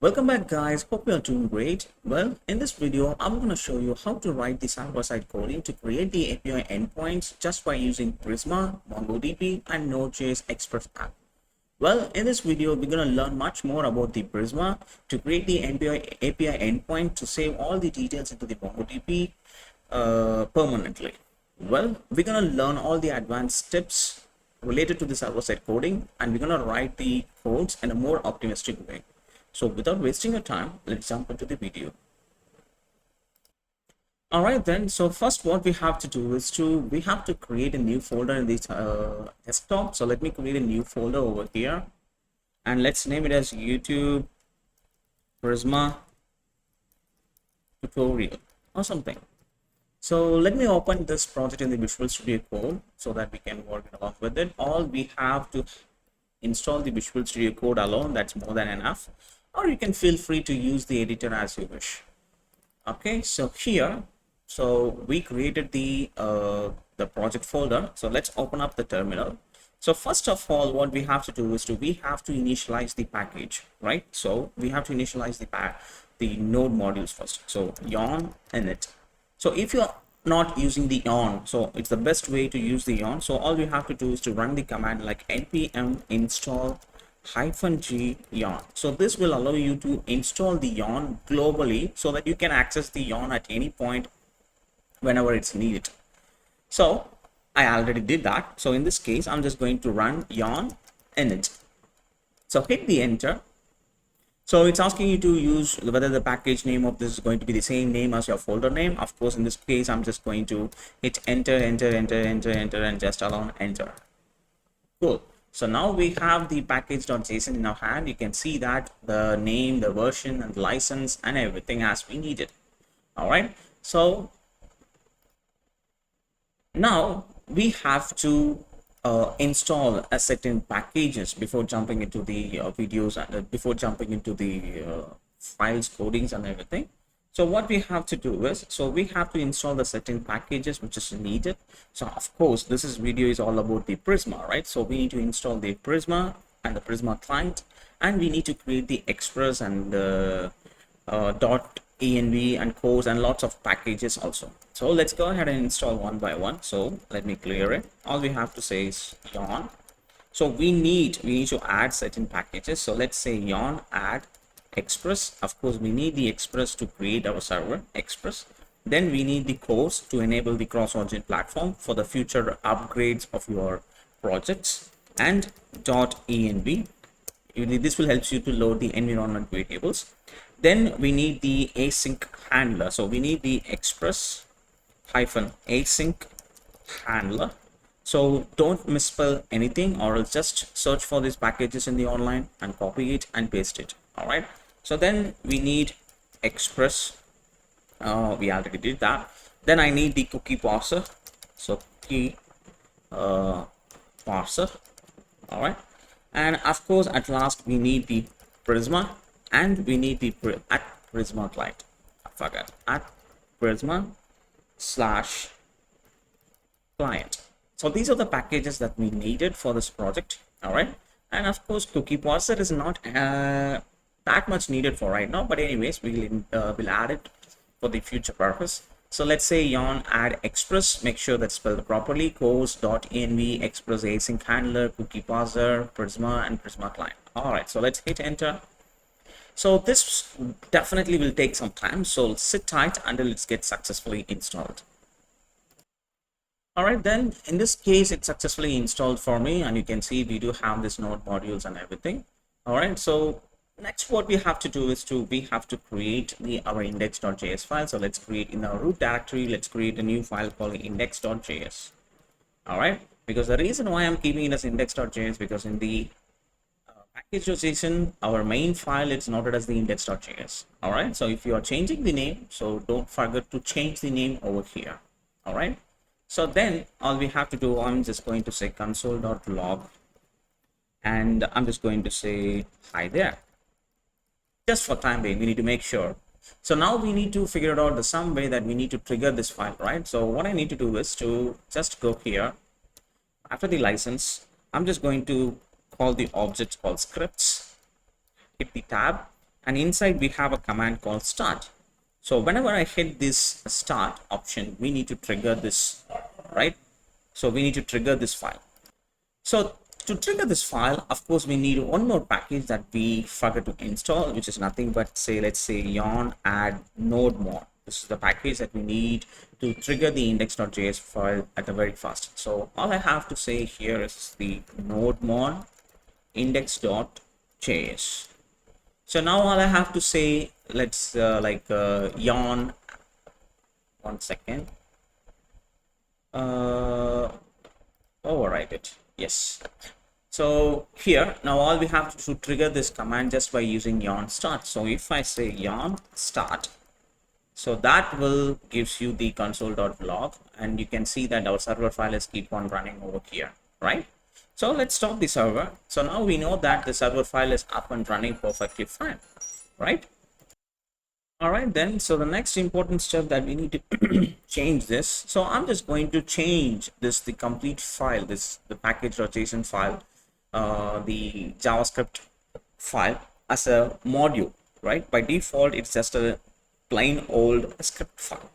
Welcome back guys, hope you are doing great. Well, in this video, I'm going to show you how to write the server-side coding to create the API endpoints just by using Prisma, MongoDB and Node.js Express app. Well, in this video, we're going to learn much more about the Prisma to create the API endpoint to save all the details into the MongoDB permanently. Well, we're going to learn all the advanced tips related to the server-side coding, and we're going to write the codes in a more optimistic way. So without wasting your time, let's jump into the video. All right then, so first what we have to do is we have to create a new folder in this desktop. So let me create a new folder over here and let's name it as YouTube Prisma tutorial or something. So let me open this project in the Visual Studio Code so that we can work along with it. All we have to install the Visual Studio Code alone, that's more than enough, or you can feel free to use the editor as you wish. Okay, so here, so we created the project folder. So let's open up the terminal. So first of all, what we have to do is we have to initialize the package, right? So we have to initialize the node modules first. So yarn init. So if you're not using the yarn, so it's the best way to use the yarn. So all you have to do is to run the command like npm install -g yarn. So this will allow you to install the yarn globally so that you can access the yarn at any point whenever it's needed. So I already did that. So in this case, I'm just going to run yarn init. So hit the enter. So it's asking you to use whether the package name of this is going to be the same name as your folder name. Of course, in this case, I'm just going to hit enter, and just allow enter. Cool. So now we have the package.json in our hand. You can see that the name, the version, and the license, and everything as we needed. All right. So now we have to install a certain packages before jumping into the videos and before jumping into the files, codings, and everything. So what we have to do is, so we have to install the certain packages which is needed. So of course, this video is all about the Prisma, right? So we need to install the Prisma and the Prisma client, and we need to create the Express and .env and cores and lots of packages also. So let's go ahead and install one by one. So let me clear it. All we have to say is yarn. So we need to add certain packages. So let's say yarn add Express. Of course, we need the Express to create our server Express. Then we need the cores to enable the cross-origin platform for the future upgrades of your projects, and .env. This will help you to load the environment variables. Then we need the async handler. So we need the Express -async handler. So don't misspell anything, or else just search for these packages in the online and copy it and paste it. All right. So then we need Express. We already did that. Then I need the cookie parser. So cookie parser. All right. And of course, at last we need the Prisma, and we need the Prisma client. I forgot @Prisma/client. So these are the packages that we needed for this project. All right. And of course, cookie parser is not that much needed for right now, but anyways, we'll add it for the future purpose. So let's say yarn add Express, make sure that's spelled properly, cores.env, Express async handler, cookie parser, Prisma, and Prisma client. All right, so let's hit enter. So this definitely will take some time, so sit tight until it gets successfully installed. All right, then in this case, it's successfully installed for me, and you can see we do have this node modules and everything. All right, so next what we have to do is we have to create our index.js file. So let's create in our root directory, let's create a new file called index.js. All right, because the reason why I'm keeping it as index.js, because in the package.json, our main file, it's noted as the index.js. All right, so if you are changing the name, so don't forget to change the name over here. All right, so then all we have to do, I'm just going to say console.log, and I'm just going to say hi there. Just for time being, we need to make sure. So now we need to figure out some way that we need to trigger this file, right? So what I need to do is to just go here after the license. I'm just going to call the object called scripts, hit the tab, and inside we have a command called start. So whenever I hit this start option, we need to trigger this, right? So we need to trigger this file. So to trigger this file, of course, we need one more package that we forgot to install, which is nothing but let's say yarn add node mod. This is the package that we need to trigger the index.js file at the very first. So all I have to say here is the node mod index.js. So now all I have to say, let's yarn, one second, override it. Yes. So here now all we have to trigger this command just by using yarn start. So if I say yarn start, so that will gives you the console.log, and you can see that our server file is keep on running over here, right? So let's stop the server. So now we know that the server file is up and running perfectly fine, right? All right, then, so the next important step that we need to change this. So I'm just going to change the complete file, the package.json file, the JavaScript file as a module, right? By default, it's just a plain old script file.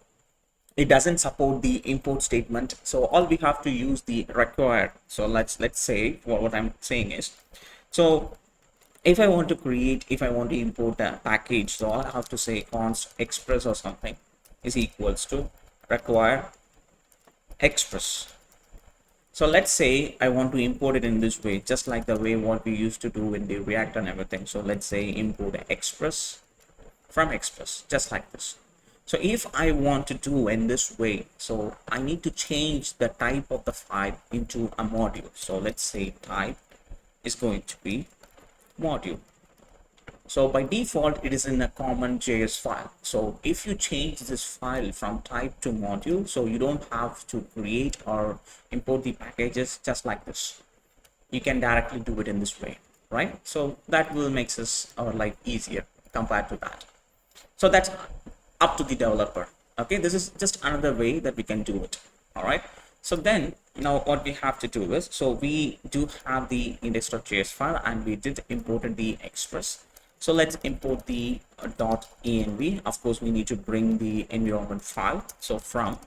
It doesn't support the import statement. So all we have to use the required. So let's say what I'm saying is, so if I want to import a package, so all I have to say const express or something is equals to require express. So let's say I want to import it in this way, just like the way what we used to do in the React and everything. So let's say import express from express, just like this. So if I want to do in this way, so I need to change the type of the file into a module. So let's say type is going to be module. So by default, it is in a common JS file. So if you change this file from type to module, so you don't have to create or import the packages just like this. You can directly do it in this way, right? So that will make our life easier compared to that. So that's up to the developer. Okay, this is just another way that we can do it. All right. So then now what we have to do is, so we do have the index.js file and we did imported the express. So let's import the .env. Of course, we need to bring the environment file. So from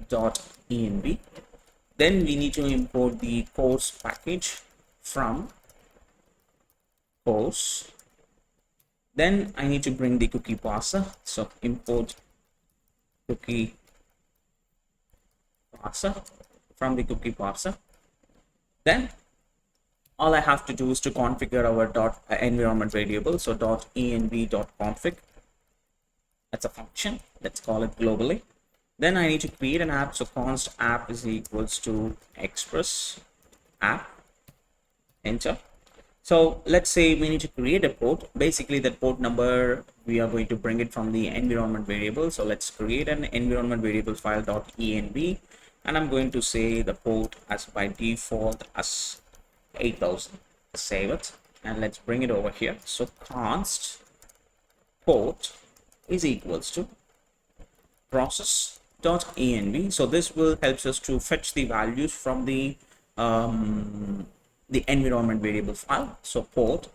.env, then we need to import the course package from course. Then I need to bring the cookie parser. So import cookie parser from the cookie parser. Then all I have to do is to configure our environment variable. So .env.config. That's a function. Let's call it globally. Then I need to create an app. So const app is equals to express app. Enter. So let's say we need to create a port. Basically, that port number, we are going to bring it from the environment variable. So let's create an environment variable file .env, and I'm going to say the port as by default as 8000. Save it, and let's bring it over here. So const port is equals to process.env. So this will helps us to fetch the values from the environment variable file. So port,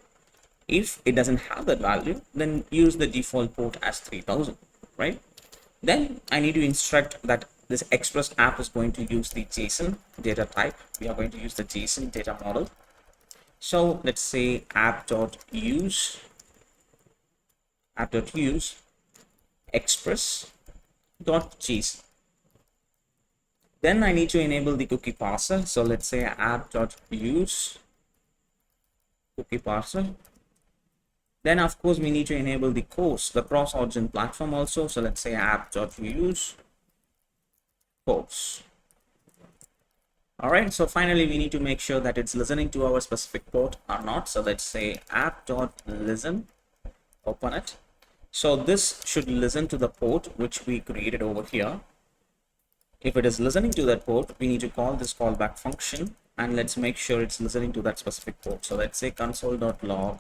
if it doesn't have that value, then use the default port as 3000, right? Then I need to instruct that this express app is going to use the JSON data type. We are going to use the JSON data model. So let's say app.use express.json. Then I need to enable the cookie parser. So let's say app.use cookie parser. Then of course we need to enable the course, the cross-origin platform also. So let's say app.use course. All right, so finally we need to make sure that it's listening to our specific port or not. So let's say app.listen, open it. So this should listen to the port which we created over here. If it is listening to that port, we need to call this callback function, and let's make sure it's listening to that specific port. So let's say console.log,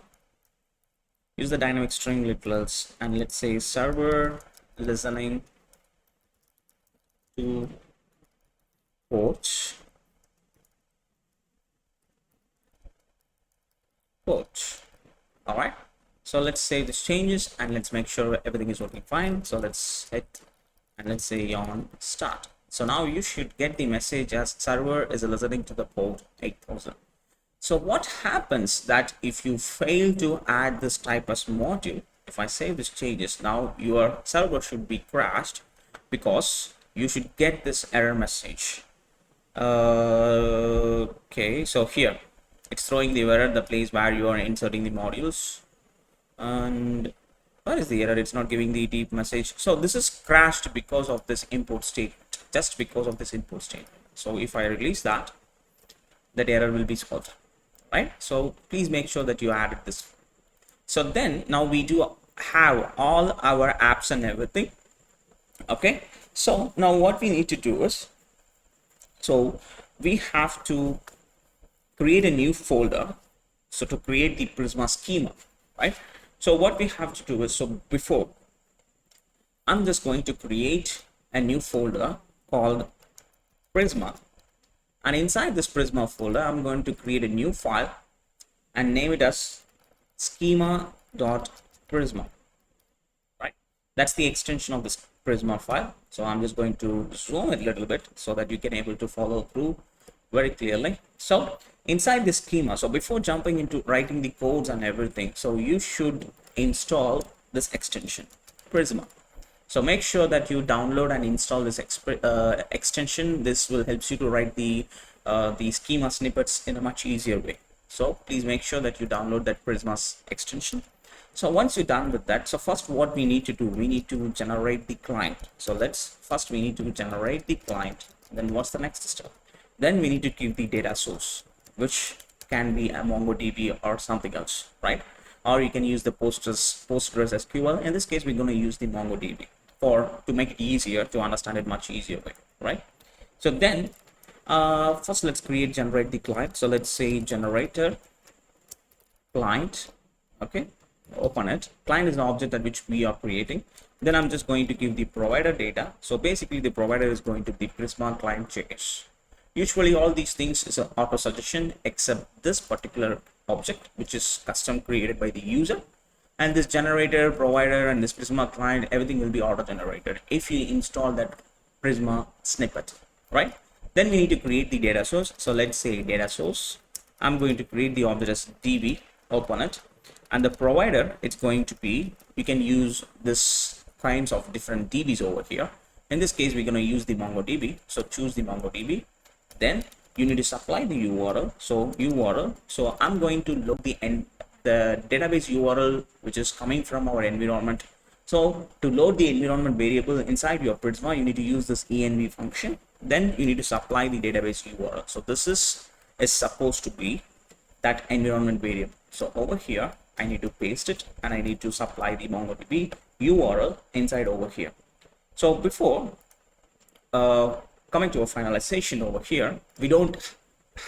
use the dynamic string literals, and let's say server listening to port. All right, So let's save these changes and let's make sure everything is working fine. So let's hit and let's say on start. So now you should get the message as server is listening to the port 8000. So what happens that if you fail to add this type as module, if I save these changes, now your server should be crashed because you should get this error message. Okay, so here it's throwing the error, the place where you are inserting the modules. And where is the error? It's not giving the deep message. So this is crashed because of this import statement, just because of this import statement. So if I release that error will be solved, right? So please make sure that you added this. So then now we do have all our apps and everything. Okay, so now what we need to do is, so we have to create a new folder. So to create the Prisma schema, right? So what we have to do is, so before, I'm just going to create a new folder called Prisma. And inside this Prisma folder, I'm going to create a new file and name it as schema.prisma, right? That's the extension of this Prisma file. So I'm just going to zoom it a little bit so that you can able to follow through very clearly. So inside the schema, so before jumping into writing the codes and everything, so you should install this extension Prisma. So make sure that you download and install this extension. This will help you to write the schema snippets in a much easier way. So please make sure that you download that Prisma's extension. So once you're done with that, so first what we need to do, we need to generate the client. So we need to generate the client. Then what's the next step? Then we need to give the data source, which can be a MongoDB or something else, right? Or you can use the Postgres SQL. In this case, we're going to use the MongoDB to make it easier to understand it much easier way, right? So then first let's generate the client. So let's say generator client. Okay, open it. Client is an object that which we are creating. Then I'm just going to give the provider data. So basically the provider is going to be Prisma client.js. Usually all these things is an auto suggestion except this particular object, which is custom created by the user. And this generator, provider, and this Prisma client, everything will be auto generated if you install that Prisma snippet, right? Then we need to create the data source. So let's say data source. I'm going to create the object as DB, open it. And the provider, it's going to be, you can use this kinds of different DBs over here. In this case, we're going to use the MongoDB. So choose the MongoDB. Then you need to supply the URL. So URL. So I'm going to load the database URL, which is coming from our environment. So to load the environment variable inside your Prisma, you need to use this env function. Then you need to supply the database URL. So this is supposed to be that environment variable. So over here, I need to paste it and I need to supply the MongoDB URL inside over here. So before coming to a finalization over here, we don't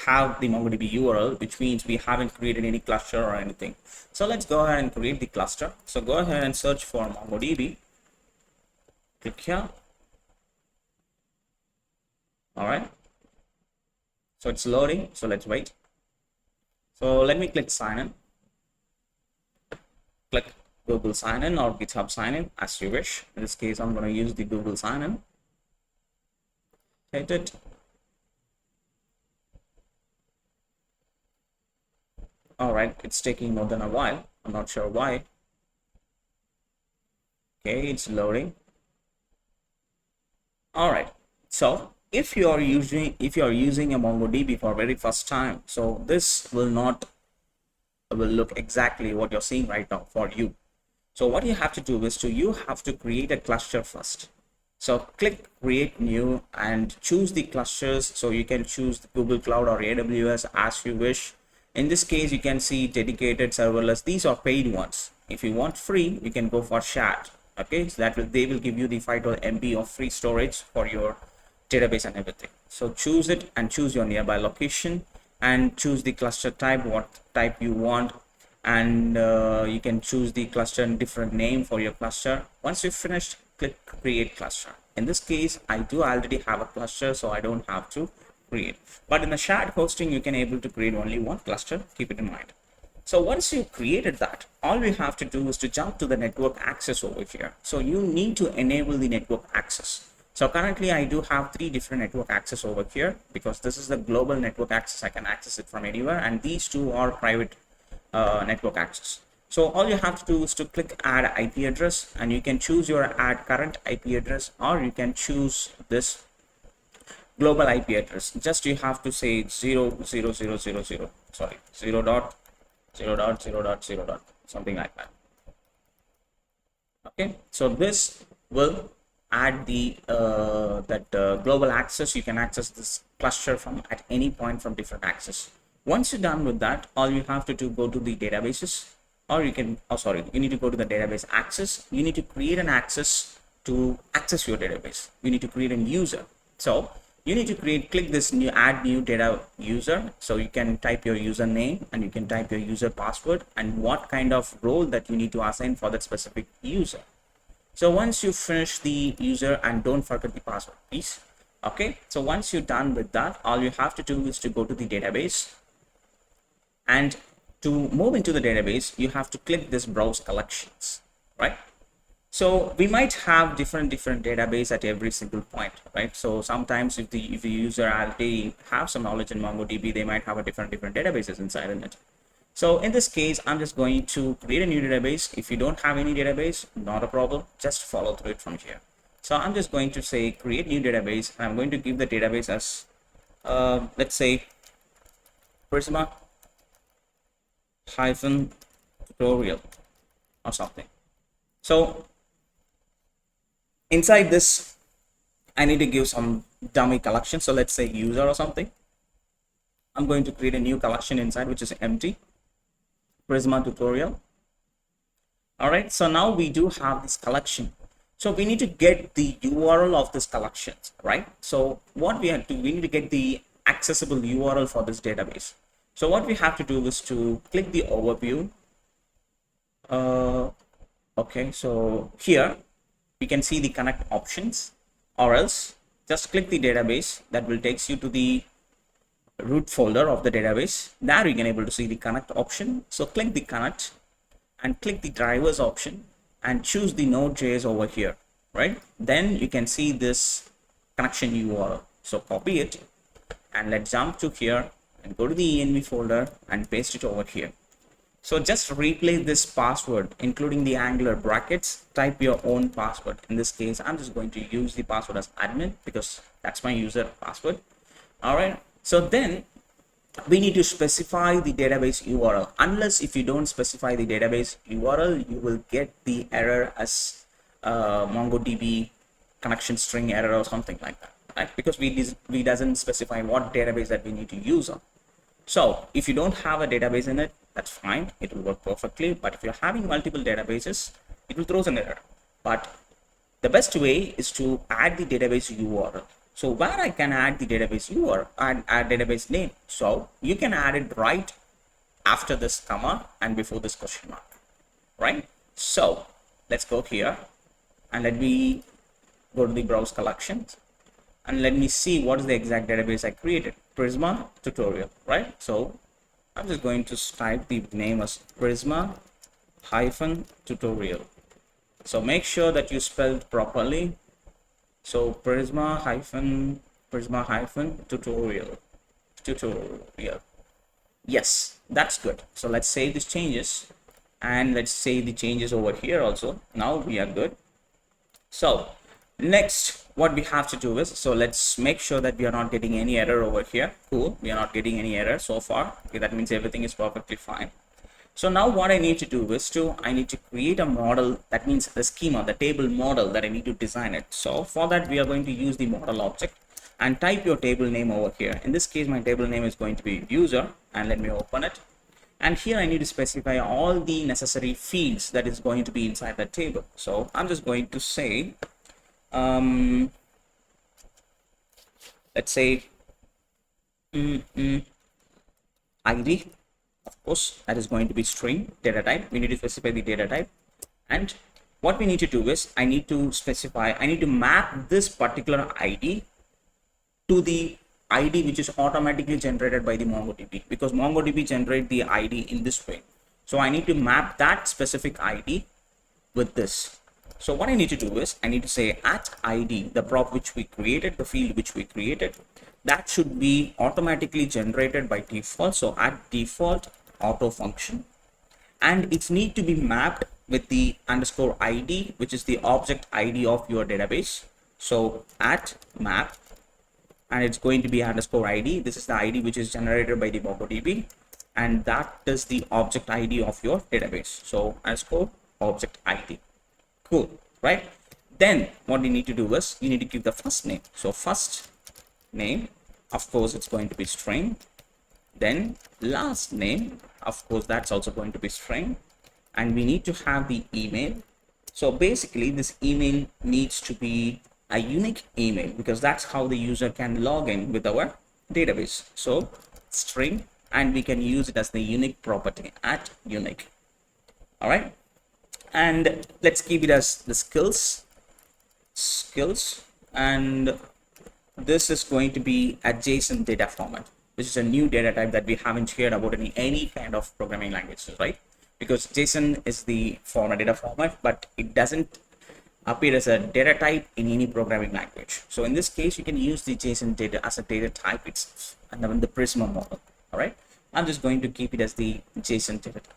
have the MongoDB URL, which means we haven't created any cluster or anything. So let's go ahead and create the cluster. So go ahead and search for MongoDB. Click here. All right. So it's loading. So let's wait. So let me click sign in. Click Google sign in or GitHub sign in as you wish. In this case, I'm going to use the Google sign in. Hit it. All right, it's taking more than a while. I'm not sure why. Okay, it's loading. All right. So if you are using a MongoDB for very first time, so this will look exactly what you're seeing right now for you. So what you have to do is you have to create a cluster first. So click create new and choose the clusters. So you can choose the Google Cloud or AWS as you wish. In this case, you can see dedicated, serverless. These are paid ones. If you want free, you can go for shared. Okay, so they will give you the 512 MB of free storage for your database and everything. So choose it and choose your nearby location and choose the cluster type, what type you want, and you can choose the cluster and different name for your cluster. Once you've finished, click create cluster. In this case, I do already have a cluster, so I don't have to create. But in the shared hosting, you can able to create only one cluster. Keep it in mind. So once you created that, all we have to do is to jump to the network access over here. So you need to enable the network access. So currently I do have 3 different network access over here, because this is the global network access. I can access it from anywhere, and these 2 are private network access. So all you have to do is to click add IP address, and you can choose your add current IP address, or you can choose this global IP address. Just you have to say 0.0.0.0.0, sorry, 0.0.0.0, something like that. Okay, so this will add the global access. You can access this cluster from at any point from different access. Once you're done with that, all you have to do, go to the databases, or you can, you need to go to the database access. You need to create an access to access your database. You need to create a user. So you need to click this new add new data user. So you can type your username, and you can type your user password and what kind of role that you need to assign for that specific user. So once you finish the user, and don't forget the password, please. Okay, so once you're done with that, all you have to do is to go to the database, and to move into the database, you have to click this browse collections, right? So we might have different database at every single point, right? So sometimes if the user already have some knowledge in MongoDB, they might have a different databases inside in it. So in this case, I'm just going to create a new database. If you don't have any database, not a problem, just follow through it from here. So I'm just going to say create new database, and I'm going to give the database as let's say Prisma hyphen tutorial or something. So inside this, I need to give some dummy collection. So let's say user or something. I'm going to create a new collection inside, which is empty, Prisma tutorial. All right, so now we do have this collection. So we need to get the URL of this collection, right? So what we have to, we need to get the accessible URL for this database. So what we have to do is to click the overview. Okay, so here we can see the connect options, or else just click the database. That will take you to the root folder of the database. There you can able to see the connect option. So click the connect and click the drivers option and choose the Node.js over here, right? Then you can see this connection URL. So copy it, and let's jump to here and go to the env folder and paste it over here. So just replace this password, including the angular brackets. Type your own password. In this case, I'm just going to use the password as admin, because that's my user password. All right, so then we need to specify the database URL. Unless if you don't specify the database URL, you will get the error as MongoDB connection string error or something like that, right? Because we doesn't specify what database that we need to use on. So if you don't have a database in it, that's fine, it will work perfectly. But if you're having multiple databases, it will throw an error. But the best way is to add the database URL. So where I can add the database URL, add database name. So you can add it right after this comma and before this question mark, right? So let's go here, and let me go to the browse collections, and let me see what is the exact database I created. Prisma tutorial, right? So I'm just going to type the name as Prisma hyphen tutorial. So make sure that you spelled properly. So Prisma hyphen tutorial. Yes, that's good. So let's save these changes, and let's save the changes over here also. Now we are good. So next, what we have to do is, so let's make sure that we are not getting any error over here. Cool, we are not getting any error so far. Okay, that means everything is perfectly fine. So now what I need to do is I need to create a model. That means the schema, the table model that I need to design it. So for that, we are going to use the model object and type your table name over here. In this case, my table name is going to be user, and let me open it. And here I need to specify all the necessary fields that is going to be inside the table. So I'm just going to say, let's say ID. Of course, that is going to be string data type. We need to specify the data type. And what we need to do is I need to map this particular ID to the ID which is automatically generated by the MongoDB, because MongoDB generate the ID in this way. So I need to map that specific ID with this. So what I need to do is I need to say at ID, the prop which we created, the field which we created, that should be automatically generated by default. So at default auto function, and it need to be mapped with the underscore ID, which is the object ID of your database. So at map, and it's going to be underscore ID. This is the ID which is generated by the MongoDB, and that is the object ID of your database. So underscore object ID. Cool, right? Then what you need to do is you need to give the first name. So first name, of course, it's going to be string. Then last name, of course, that's also going to be string. And we need to have the email. So basically, this email needs to be a unique email, because that's how the user can log in with our database. So string, and we can use it as the unique property at unique. All right. And let's keep it as the skills, and this is going to be a JSON data format. This is a new data type that we haven't heard about in any kind of programming languages, right? Because JSON is the format, data format, but it doesn't appear as a data type in any programming language. So in this case, you can use the JSON data as a data type itself, and then the Prisma model. All right, I'm just going to keep it as the JSON data type.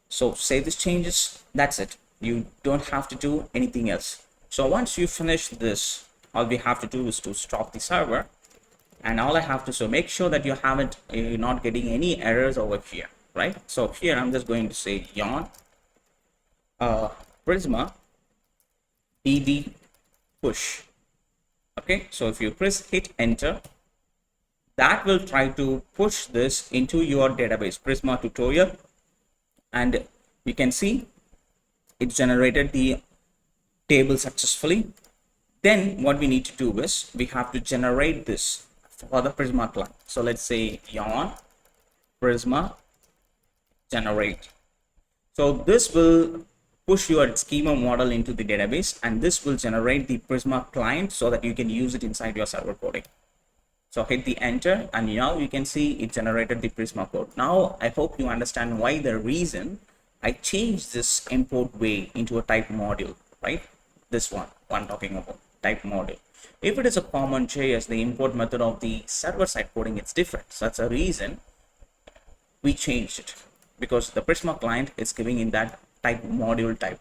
So save these changes. That's it. You don't have to do anything else. So once you finish this, all we have to do is to stop the server, and all I have to, so make sure that you're not getting any errors over here, right? So here I'm just going to say yarn Prisma DB push. Okay, so if you hit enter, that will try to push this into your database Prisma tutorial, and you can see it generated the table successfully. Then what we need to do is we have to generate this for the Prisma client. So let's say yarn Prisma generate. So this will push your schema model into the database, and this will generate the Prisma client so that you can use it inside your server coding. So hit the enter, and now you can see it generated the Prisma code. Now I hope you understand why the reason I changed this import way into a type module, right? This one talking about type module. If it is a common JS, the import method of the server side coding is different. So that's a reason we changed it, because the Prisma client is giving in that type module type,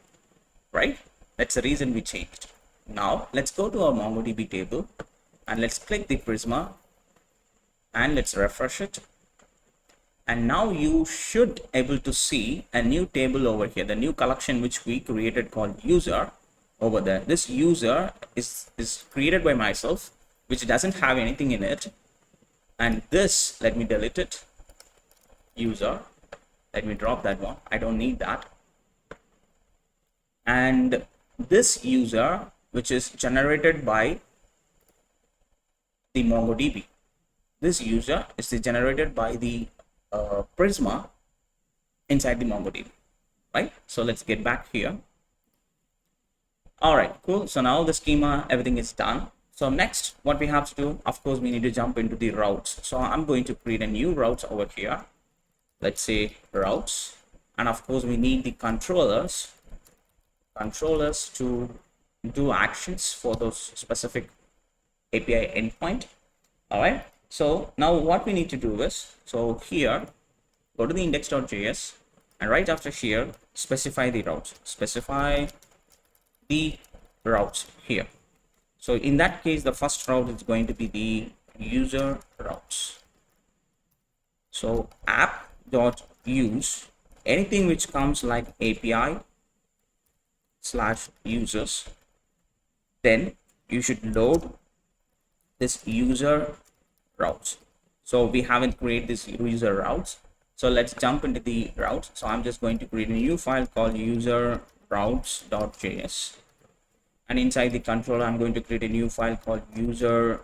right? That's the reason we changed. Now let's go to our MongoDB table, and let's click the Prisma, and let's refresh it. And now you should able to see a new table over here, the new collection which we created called user over there. This user is created by myself, which doesn't have anything in it. And this, let me delete it, user, let me drop that one, I don't need that. And this user, which is generated by the MongoDB, this user is generated by the Prisma inside the MongoDB, right? So let's get back here. All right, cool. So now the schema, everything is done. So next, what we have to do, of course, we need to jump into the routes. So I'm going to create a new routes over here. Let's say routes, and of course we need the controllers to do actions for those specific API endpoint. All right. So now what we need to do is, so here, go to the index.js, and right after here, specify the routes, here. So in that case, the first route is going to be the user routes. So app.use, anything which comes like API/users, then you should load this user routes. So we haven't created this user routes, so let's jump into the routes. So I'm just going to create a new file called user routes.js, and inside the controller I'm going to create a new file called user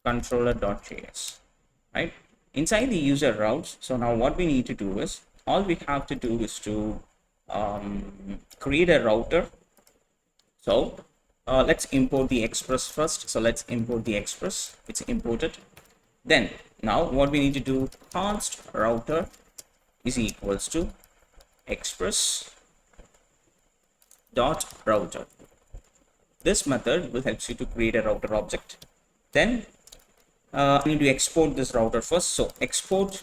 controller.js, right? Inside the user routes, so now what we need to do is, all we have to do is to create a router. So let's import the Express first. So let's import the Express. It's imported. Then Now what we need to do, const router is equals to express dot router. This method will help you to create a router object. Then I need to export this router first. So export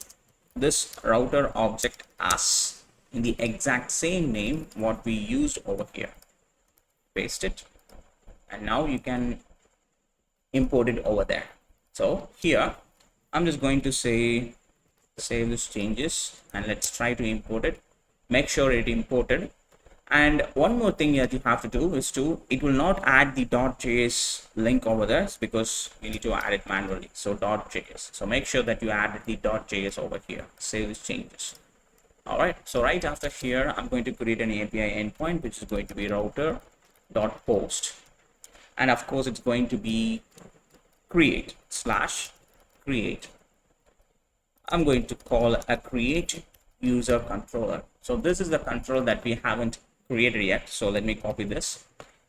this router object as in the exact same name what we used over here. Paste it, and now you can import it over there. So here I'm just going to say save this changes, and let's try to import it. Make sure it imported. And one more thing that you have to do is it will not add the .js link over there because you need to add it manually. So .js. So make sure that you add the .js over here. Save these changes. All right. So right after here, I'm going to create an API endpoint, which is going to be router.post. And of course, it's going to be create /create. I'm going to call a create user controller. So this is the controller that we haven't created yet. So let me copy this.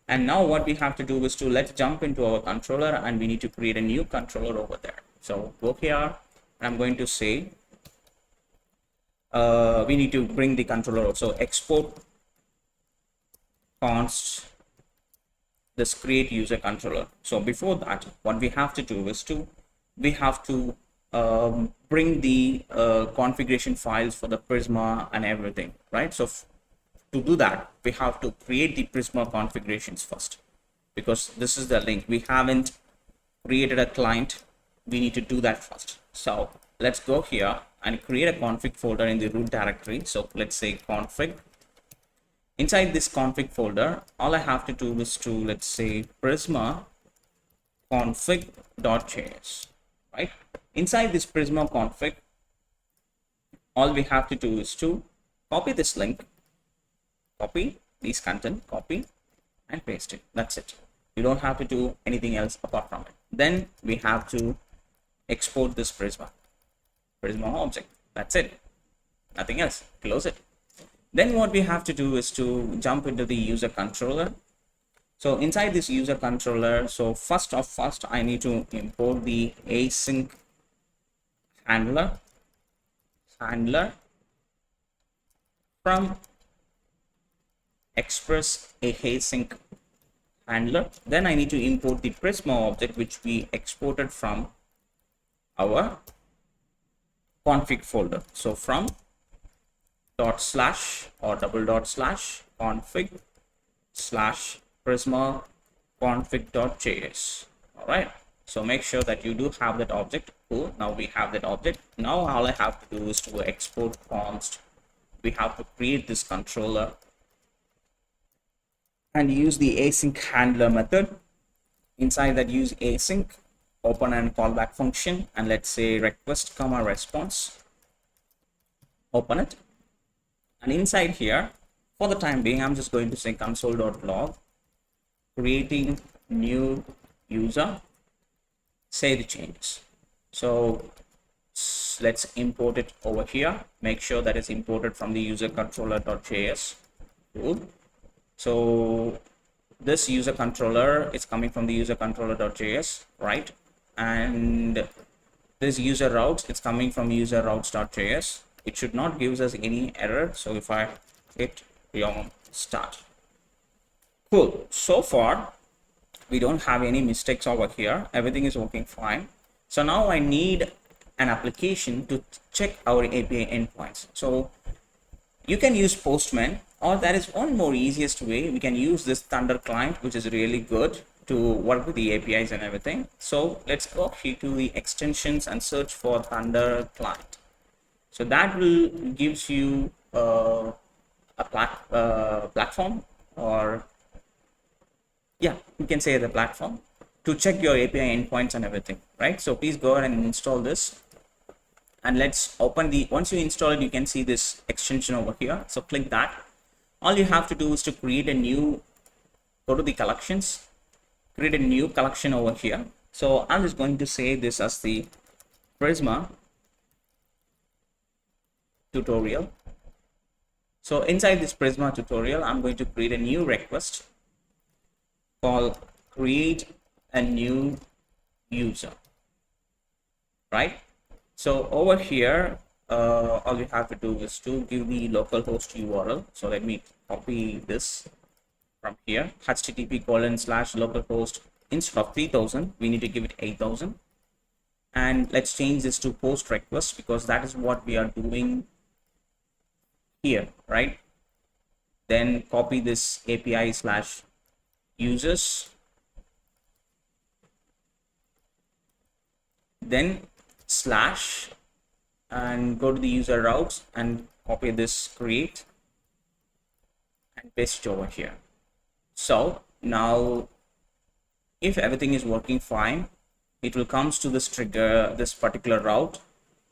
And now what we have to do is let's jump into our controller, and we need to create a new controller over there. So go here, and I'm going to say we need to bring the controller also. Export const this create user controller. So before that, what we have to do is we have to bring the configuration files for the Prisma and everything, right? So to do that, we have to create the Prisma configurations first, because this is the link. We haven't created a client. We need to do that first. So let's go here and create a config folder in the root directory. So let's say config. Inside this config folder, all I have to do is let's say Prisma config.js, right? Inside this Prisma config, all we have to do is copy this link, copy this content, copy and paste it. That's it. You don't have to do anything else apart from it. Then we have to export this Prisma object. That's it. Nothing else. Close it. Then what we have to do is jump into the user controller. So inside this user controller, so first I need to import the async handler from express async handler. Then I need to import the Prisma object which we exported from our config folder. So from /config/Prisma config.js. All right. So make sure that you do have that object. Cool. Now we have that object. Now all I have to do is to export const. We have to create this controller and use the async handler method. Inside that, use async, open and callback function, and let's say request comma response. Open it. And inside here, for the time being, I'm just going to say console.log, creating new user, say the changes. So let's import it over here. Make sure that it's imported from the user controller.js. Cool. So this user controller is coming from the user controller.js, right? And this user routes, it's coming from user routes.js. It should not give us any error. So if I hit start, cool. So far we don't have any mistakes over here. Everything is working fine. So now I need an application to check our API endpoints. So you can use Postman, or there is one more easiest way. We can use this Thunder client, which is really good to work with the APIs and everything. So let's go here to the extensions and search for Thunder client. So that will gives you a platform, or yeah, you can say the platform to check your API endpoints and everything, right? So please go ahead and install this, and let's open the, once you install it, you can see this extension over here. So click that. All you have to do is to create a new, go to the collections, create a new collection over here. So I'm just going to say this as the Prisma tutorial. So inside this Prisma tutorial, I'm going to create a new request called create a new user, right? So over here, all we have to do is to give the localhost URL. So let me copy this from here, http:/localhost. Instead of 3000, we need to give it 8000. And let's change this to post request, because that is what we are doing here, right? Then copy this API/users, then slash, and go to the user routes and copy this create and paste it over here. So now if everything is working fine, it will comes to this trigger, this particular route,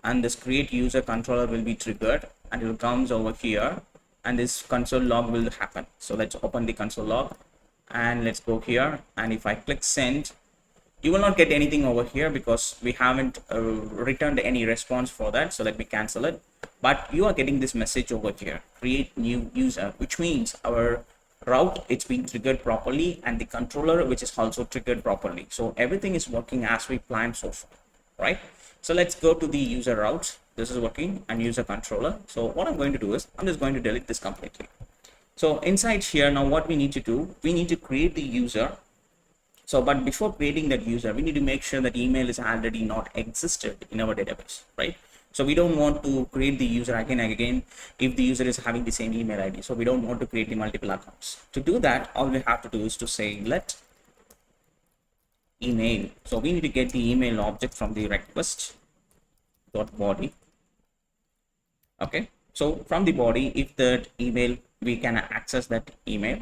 and this create user controller will be triggered, and it will comes over here, and this console log will happen. So let's open the console log and let's go here, and if I click send, you will not get anything over here because we haven't returned any response for that. So let me cancel it. But you are getting this message over here, create new user, which means our route, it's being triggered properly, and the controller, which is also triggered properly. So everything is working as we planned so far, right? So let's go to the user route. This is working, and user controller. So what I'm going to do is I'm just going to delete this completely. So inside here, now what we need to do, we need to create the user. So, but before creating that user, we need to make sure that email is already not existed in our database, right? So we don't want to create the user again and again if the user is having the same email ID. So we don't want to create the multiple accounts. To do that, all we have to do is to say let email. So we need to get the email object from the request dot body. Okay. So from the body, if that email, we can access that email.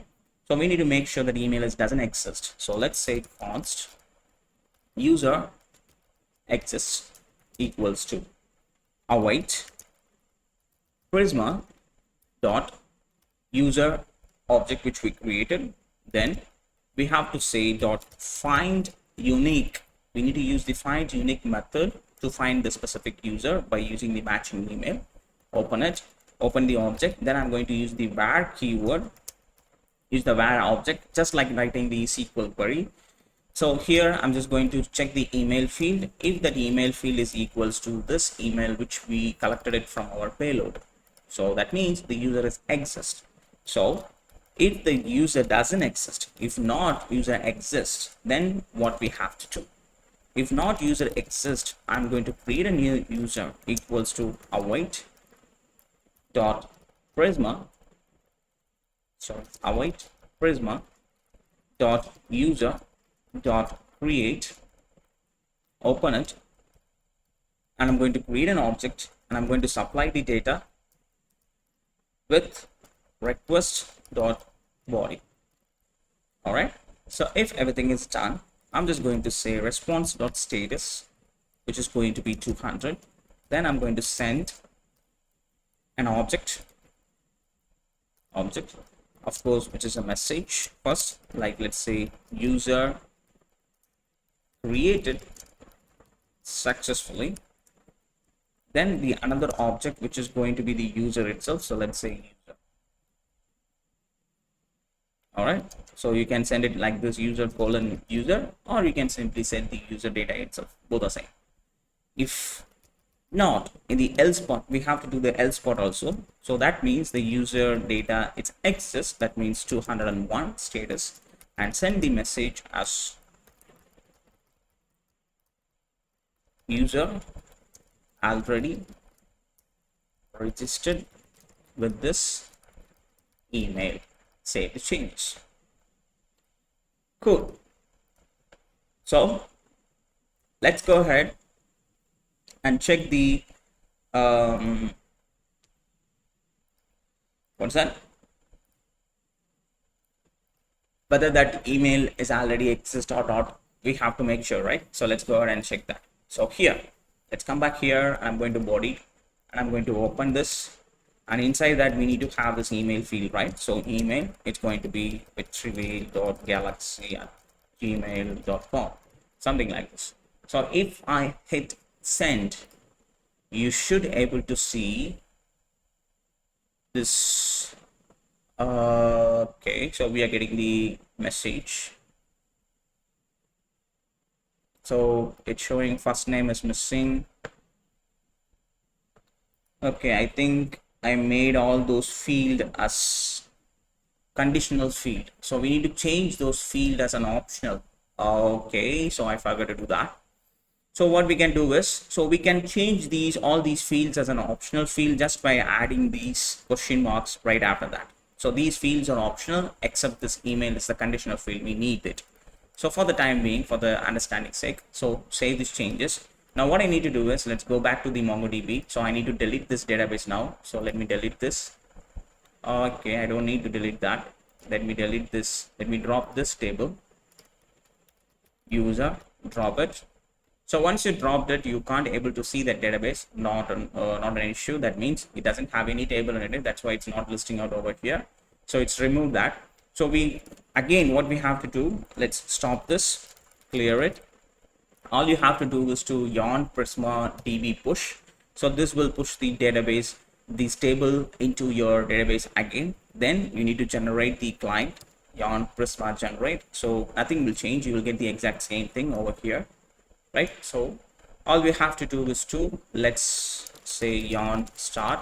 So we need to make sure that email doesn't exist. So let's say const user exists equals to await Prisma dot user object which we created. Then we have to say dot find unique. We need to use the find unique method to find the specific user by using the matching email. Open it, open the object. Then I'm going to use the var keyword, use the var object, just like writing the SQL query. So here I'm just going to check the email field. If that email field is equals to this email which we collected it from our payload, so that means the user is exist. So if the user doesn't exist, if not user exists, then what we have to do, if not user exists, I'm going to create a new user equals to await dot prisma, so await prisma dot user dot create, open it, and I'm going to create an object, and I'm going to supply the data with request dot body. All right, so if everything is done, I'm just going to say response dot status, which is going to be 200. Then I'm going to send an object, of course, which is a message first, like let's say user created successfully. Then the another object which is going to be the user itself. So let's say user. All right, so you can send it like this, user colon user, or you can simply send the user data itself. Both are same. If not, in the else part, we have to do the else part also. So that means the user data it's exists, that means 201 status, and send the message as user already registered with this email, save the changes. Cool. So let's go ahead and check the what's that, whether that email is already exist or not. We have to make sure, right? So let's go ahead and check that. So here, let's come back here. I'm going to body, and I'm going to open this, and inside that we need to have this email field, right? So email, it's going to be vetrivel.galaxy at gmail.com, something like this. So if I hit send, you should able to see this. Okay, so we are getting the message. So it's showing first name is missing, Okay, I think I made all those field as conditional field. So we need to change those field as an optional. Okay, so I forgot to do that. So what we can do is, so we can change these all these fields as an optional field just by adding these question marks right after that. So these fields are optional except this email is the conditional field. We need it. So for the time being, for the understanding sake, so save these changes. Now what I need to do is, let's go back to the MongoDB. So I need to delete this database now. So let me delete this. Okay, I don't need to delete that. Let me delete this. Let me drop this table. User, drop it. So once you dropped it, you can't able to see that database. Not an issue. That means it doesn't have any table in it. That's why it's not listing out over here. So it's removed that. So we again, what we have to do, let's stop this, clear it. All you have to do is to yarn Prisma DB push. So this will push the database, this table into your database again. Then you need to generate the client yarn Prisma generate. So nothing will change. You will get the exact same thing over here, right? So all we have to do is to, let's say, yarn start,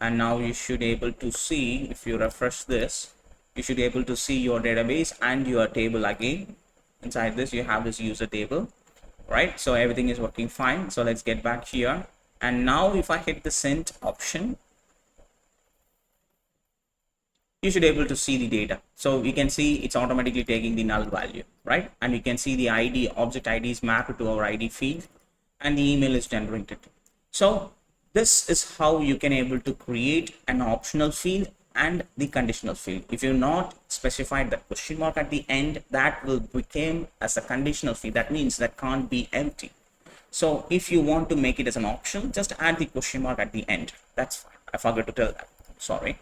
and now you should be able to see, if you refresh this, you should be able to see your database and your table again. Inside this you have this user table, right? So everything is working fine. So let's get back here, and now if I hit the send option, you should be able to see the data. So we can see it's automatically taking the null value, right? And you can see the ID, object ID is mapped to our ID field, and the email is generated. So this is how you can able to create an optional field and the conditional field. If you're not specified the question mark at the end, that will become as a conditional field. That means that can't be empty. So if you want to make it as an option, just add the question mark at the end. That's fine. I forgot to tell that. Sorry.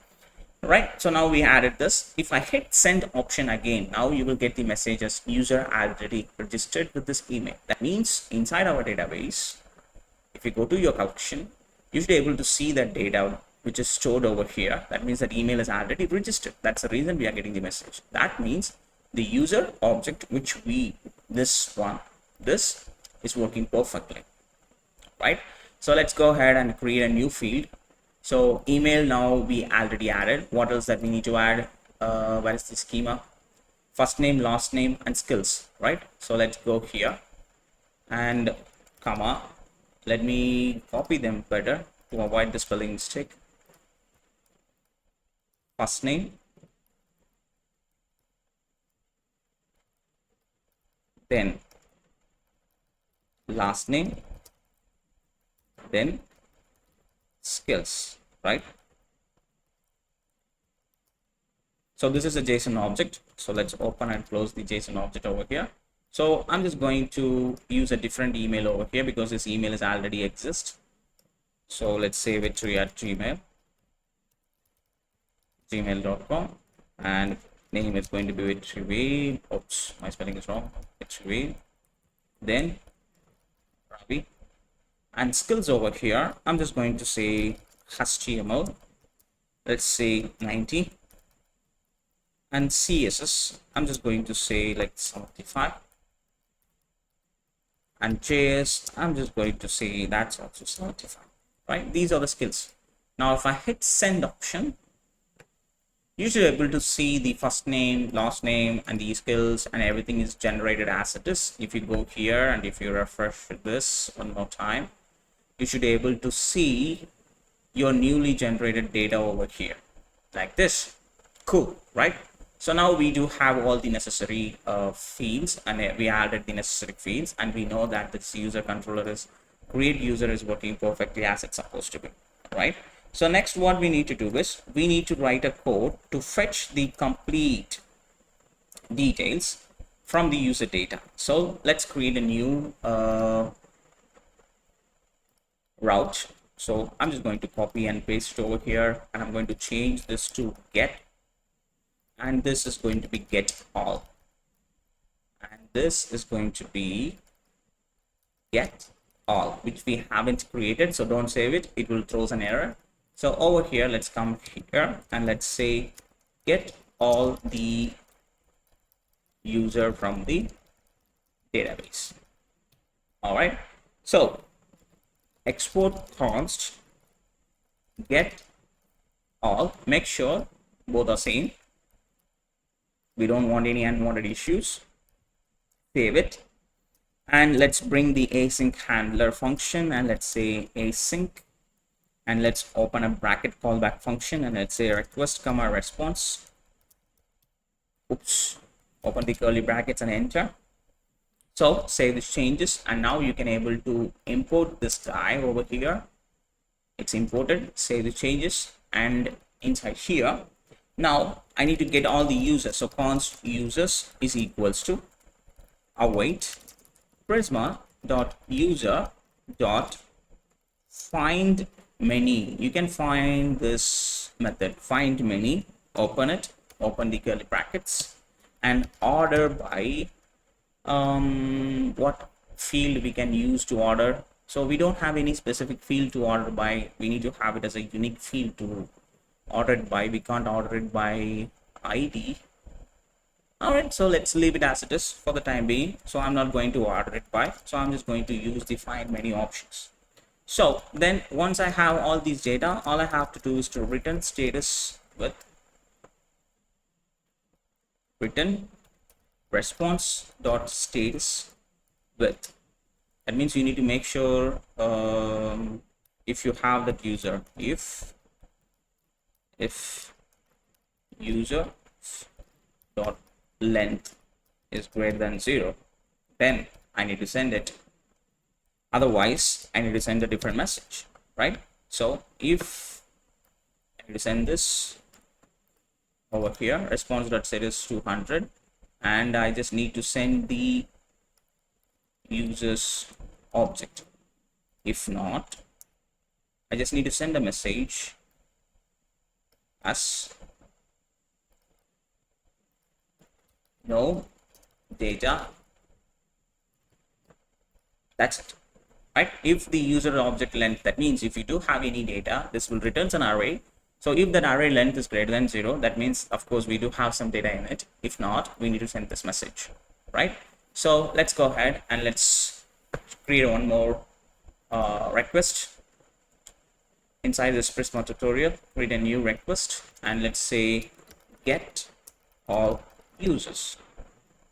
Right, so now we added this. If I hit send option again, now you will get the message as user already registered with this email. That means inside our database, if you go to your collection, you should be able to see that data which is stored over here. That means that email is already registered. That's the reason we are getting the message. That means the user object, which this is working perfectly, right? So let's go ahead and create a new field. So email, now we already added. What else that we need to add? Where is the schema? First name, last name, and skills, right? So let's go here and comma. Let me copy them better to avoid the spelling mistake. First name, then last name, then skills, right? So this is a JSON object. So let's open and close the JSON object over here. So I'm just going to use a different email over here because this email is already exist. So let's save it to at gmail.com, and name is going to be vetrivel. Oops, my spelling is wrong. Vetrivel, then Ravi, and skills over here, I'm just going to say HTML, let's say 90, and CSS, I'm just going to say like 75, and JS, I'm just going to say that's also 75, right? These are the skills. Now if I hit send option, you should be able to see the first name, last name, and the skills, and everything is generated as it is. If you go here and if you refresh this one more time, you should be able to see your newly generated data over here like this. Cool, right? So now we do have all the necessary fields, and we added the necessary fields, and we know that this user controller is create user is working perfectly as it's supposed to be, right? So next what we need to do is we need to write a code to fetch the complete details from the user data. So let's create a new route. So I'm just going to copy and paste it over here, and I'm going to change this to get, and this is going to be get all, and this is going to be get all, which we haven't created, so don't save it, it will throw an error. So over here, let's come here and let's say get all the user from the database. All right, so export const get all. Make sure both are same. We don't want any unwanted issues. Save it. And let's bring the async handler function, and let's say async, and let's open a bracket callback function, and let's say request comma response. Oops, open the curly brackets and enter. So save these changes, and now you can able to import this guy over here. It's imported. Save the changes, and inside here now I need to get all the users. So const users is equals to await prisma.user dot find many. You can find this method, find many, open it, open the curly brackets, and order by what field we can use to order. So we don't have any specific field to order by. We need to have it as a unique field to order it by. We can't order it by ID. All right, so let's leave it as it is for the time being. So I'm not going to order it by, so I'm just going to use the find many options. So then once I have all these data, all I have to do is to return status with return response dot status with. That means you need to make sure if you have that user, if user dot length is greater than 0, then I need to send it. Otherwise I need to send a different message, right? So if I need to send this over here, response dot status 200, and I just need to send the users object. If not, I just need to send a message as no data. That's it, right? If the user object length, that means if you do have any data, this will return an array. So if that array length is greater than 0, that means of course we do have some data in it. If not, we need to send this message, right? So let's go ahead and let's create one more request inside this Prisma tutorial. Create a new request, and let's say get all users.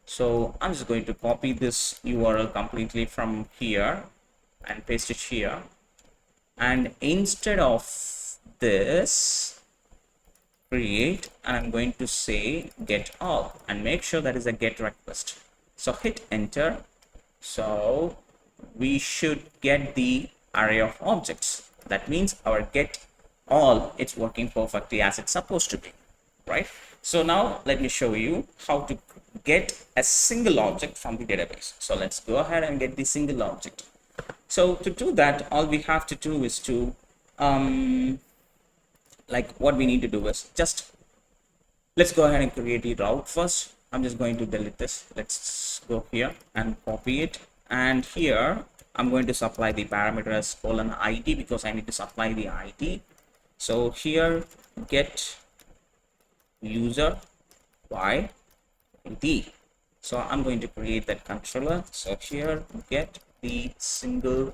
So I'm just going to copy this URL completely from here and paste it here, and instead of this create, and I'm going to say get all, and make sure that is a get request. So hit enter. So we should get the array of objects. That means our get all, it's working perfectly as it's supposed to be, right? So now let me show you how to get a single object from the database. So let's go ahead and get the single object. So to do that, all we have to do is to like what we need to do is just let's go ahead and create the route first. I'm just going to delete this. Let's go here and copy it, and here I'm going to supply the parameter as :id because I need to supply the ID. So here get user by ID. So I'm going to create that controller. So here get the single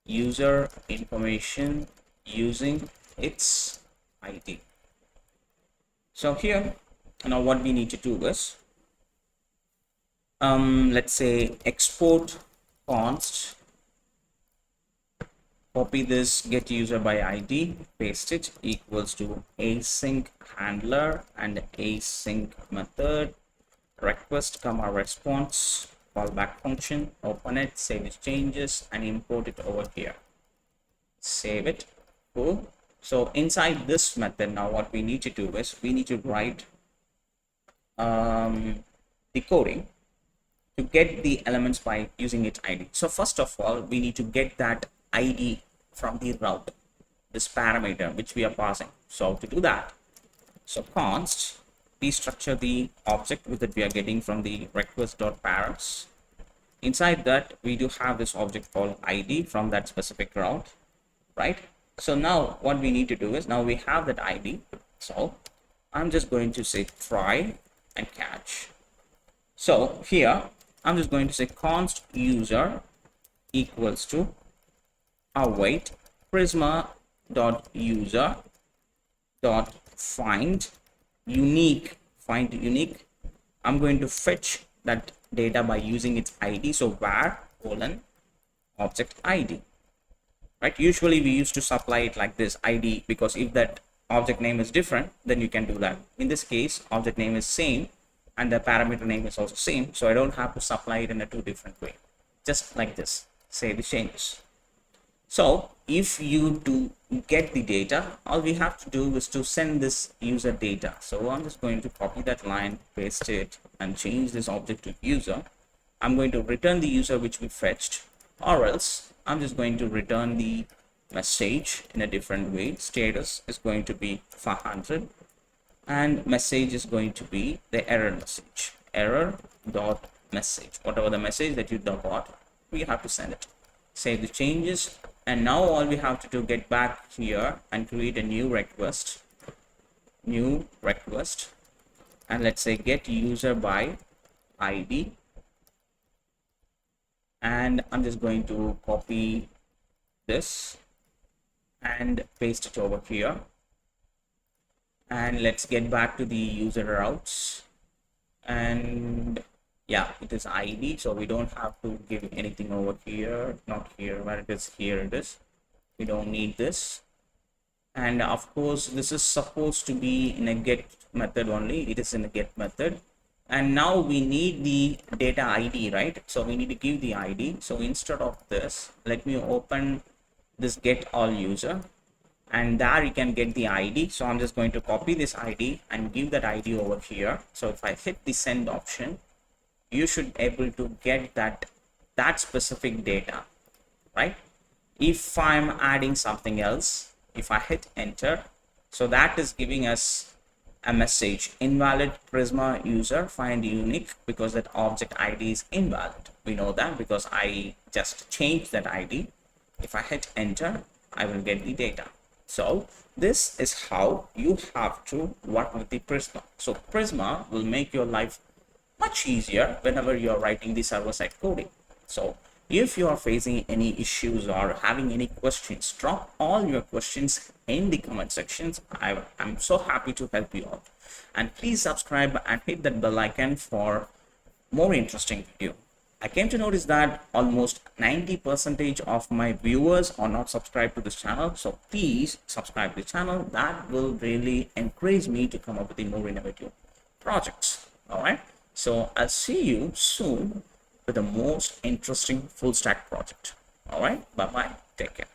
user information using its ID. So here now what we need to do is let's say export const, copy this get user by ID, paste it, equals to async handler and async method request comma response callback function, open it, save its changes, and import it over here. Save it. Cool. So inside this method, now what we need to do is we need to write the coding to get the elements by using its ID. So first of all, we need to get that ID from the route, this parameter which we are passing. So to do that, so const destructure the object with that we are getting from the request.params. Inside that we do have this object called ID from that specific route, right? So now what we need to do is now we have that ID. So I'm just going to say try and catch. So here I'm just going to say const user equals to await Prisma.user dot find unique. I'm going to fetch that data by using its ID. So var colon object ID, right? Usually we used to supply it like this ID, because if that object name is different, then you can do that. In this case, object name is same and the parameter name is also same, so I don't have to supply it in a two different way. Just like this, save the changes. So if you do get the data, all we have to do is to send this user data. So I'm just going to copy that line, paste it, and change this object to user. I'm going to return the user which we fetched, or else I'm just going to return the message in a different way. Status is going to be 500 and message is going to be the error message, error dot message. Whatever the message that you got, we have to send it. Save the changes, and now all we have to do, get back here and create a new request, and let's say get user by ID, and I'm just going to copy this and paste it over here, and let's get back to the user routes, and yeah, it is ID, so we don't have to give anything over here, not here, where it is, here it is. We don't need this. And of course this is supposed to be in a get method only. It is in a get method, and now we need the data ID, right? So we need to give the ID. So instead of this, let me open this get all user, and there you can get the ID. So I'm just going to copy this ID and give that ID over here. So if I hit the send option, you should be able to get that specific data, right? If I'm adding something else, if I hit enter, so that is giving us a message, invalid Prisma user find unique, because that object ID is invalid. We know that because I just changed that ID. If I hit enter, I will get the data. So this is how you have to work with the Prisma. So Prisma will make your life much easier whenever you're writing the server-side coding. So if you are facing any issues or having any questions, drop all your questions in the comment sections. I'm so happy to help you out. And please subscribe and hit that bell icon for more interesting video. I came to notice that almost 90% of my viewers are not subscribed to this channel. So please subscribe to the channel. That will really encourage me to come up with the more innovative projects. All right. So I'll see you soon with the most interesting full stack project. All right. Bye bye. Take care.